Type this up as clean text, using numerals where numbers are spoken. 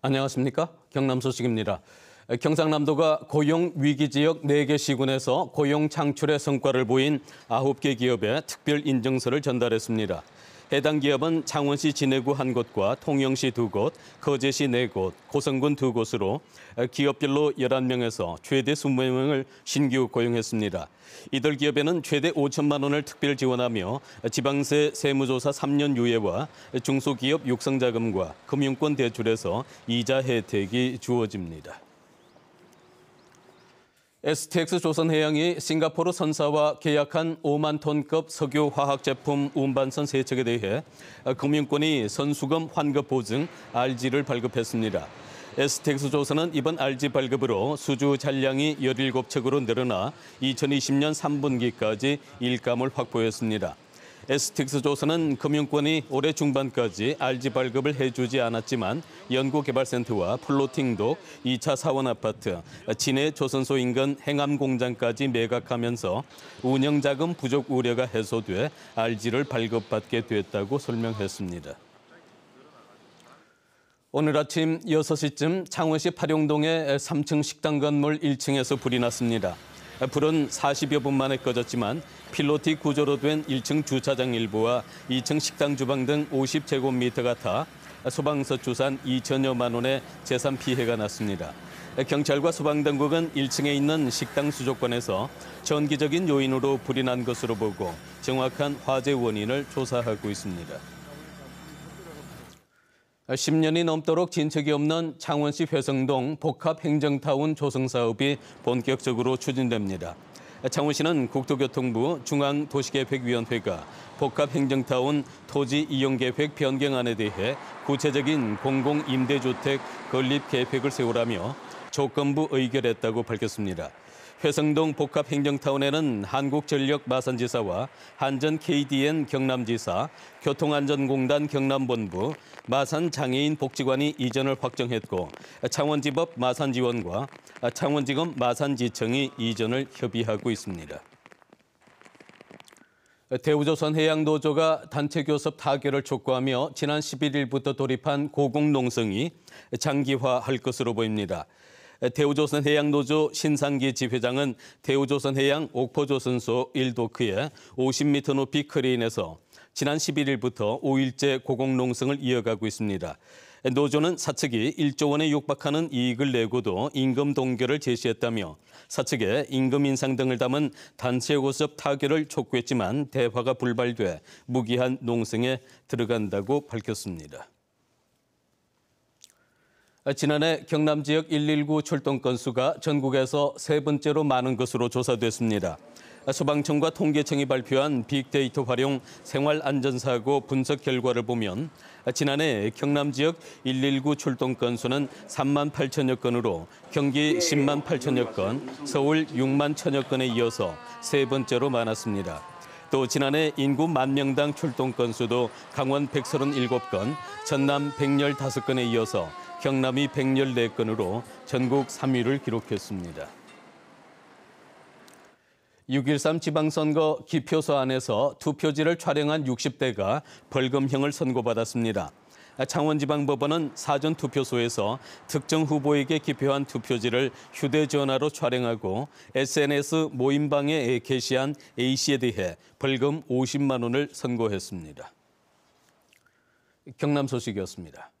안녕하십니까? 경남 소식입니다. 경상남도가 고용 위기 지역 4개 시군에서 고용 창출의 성과를 보인 9개 기업에 특별 인증서를 전달했습니다. 해당 기업은 창원시 진해구 1곳과 통영시 2곳, 거제시 4곳, 고성군 2곳으로 기업별로 11명에서 최대 20명을 신규 고용했습니다. 이들 기업에는 최대 5천만 원을 특별 지원하며 지방세 세무조사 3년 유예와 중소기업 육성자금과 금융권 대출에서 이자 혜택이 주어집니다. STX 조선해양이 싱가포르 선사와 계약한 5만 톤급 석유 화학 제품 운반선 3척에 대해 금융권이 선수금 환급 보증 RG를 발급했습니다. STX 조선은 이번 RG 발급으로 수주 잔량이 17척으로 늘어나 2020년 3분기까지 일감을 확보했습니다. STX 조선은 금융권이 올해 중반까지 RG 발급을 해주지 않았지만 연구개발센터와 플로팅독 2차 사원아파트, 진해 조선소 인근 행암공장까지 매각하면서 운영자금 부족 우려가 해소돼 RG를 발급받게 됐다고 설명했습니다. 오늘 아침 6시쯤 창원시 파룡동의 3층 식당 건물 1층에서 불이 났습니다. 불은 40여 분 만에 꺼졌지만 필로티 구조로 된 1층 주차장 일부와 2층 식당 주방 등 50제곱미터가 타 소방서 추산 2천여만 원의 재산 피해가 났습니다. 경찰과 소방당국은 1층에 있는 식당 수족관에서 전기적인 요인으로 불이 난 것으로 보고 정확한 화재 원인을 조사하고 있습니다. 10년이 넘도록 진척이 없는 창원시 회성동 복합행정타운 조성 사업이 본격적으로 추진됩니다. 창원시는 국토교통부 중앙도시계획위원회가 복합행정타운 토지 이용계획 변경안에 대해 구체적인 공공임대주택 건립 계획을 세우라며 조건부 의결했다고 밝혔습니다. 회성동 복합행정타운에는 한국전력 마산지사와 한전 KDN 경남지사, 교통안전공단 경남본부, 마산장애인 복지관이 이전을 확정했고 창원지법 마산지원과 창원지검 마산지청이 이전을 협의하고 있습니다. 대우조선해양노조가 단체교섭 타결을 촉구하며 지난 11일부터 돌입한 고공농성이 장기화할 것으로 보입니다. 대우조선해양노조 신상기 지회장은 대우조선해양 옥포조선소 1도크에 50m 높이 크레인에서 지난 11일부터 5일째 고공농성을 이어가고 있습니다. 노조는 사측이 1조 원에 육박하는 이익을 내고도 임금 동결을 제시했다며 사측에 임금 인상 등을 담은 단체교섭 타결을 촉구했지만 대화가 불발돼 무기한 농성에 들어간다고 밝혔습니다. 지난해 경남 지역 119 출동 건수가 전국에서 3번째로 많은 것으로 조사됐습니다. 소방청과 통계청이 발표한 빅데이터 활용 생활안전사고 분석 결과를 보면 지난해 경남 지역 119 출동 건수는 3만 8천여 건으로 경기 10만 8천여 건, 서울 6만 1천여 건에 이어서 3번째로 많았습니다. 또 지난해 인구 10,000명당 출동 건수도 강원 137건, 전남 115건에 이어서 경남이 114건으로 전국 3위를 기록했습니다. 6.13 지방선거 기표소 안에서 투표지를 촬영한 60대가 벌금형을 선고받았습니다. 창원지방법원은 사전투표소에서 특정 후보에게 기표한 투표지를 휴대전화로 촬영하고 SNS 모임방에 게시한 A씨에 대해 벌금 50만 원을 선고했습니다. 경남 소식이었습니다.